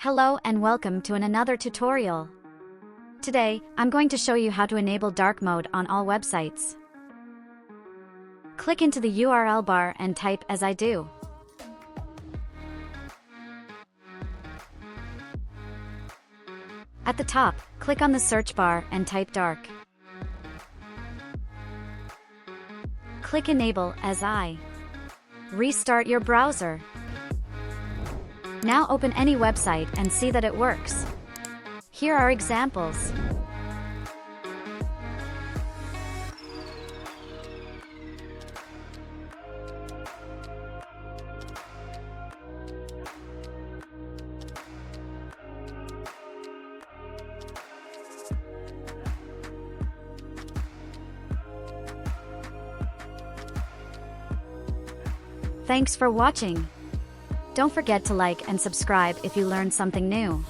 Hello and welcome to another tutorial. Today, I'm going to show you how to enable dark mode on all websites. Click into the URL bar and type as I do. At the top, click on the search bar and type dark. Click enable as I. Restart your browser. Now open any website and see that it works. Here are examples. Thanks for watching. Don't forget to like and subscribe if you learned something new.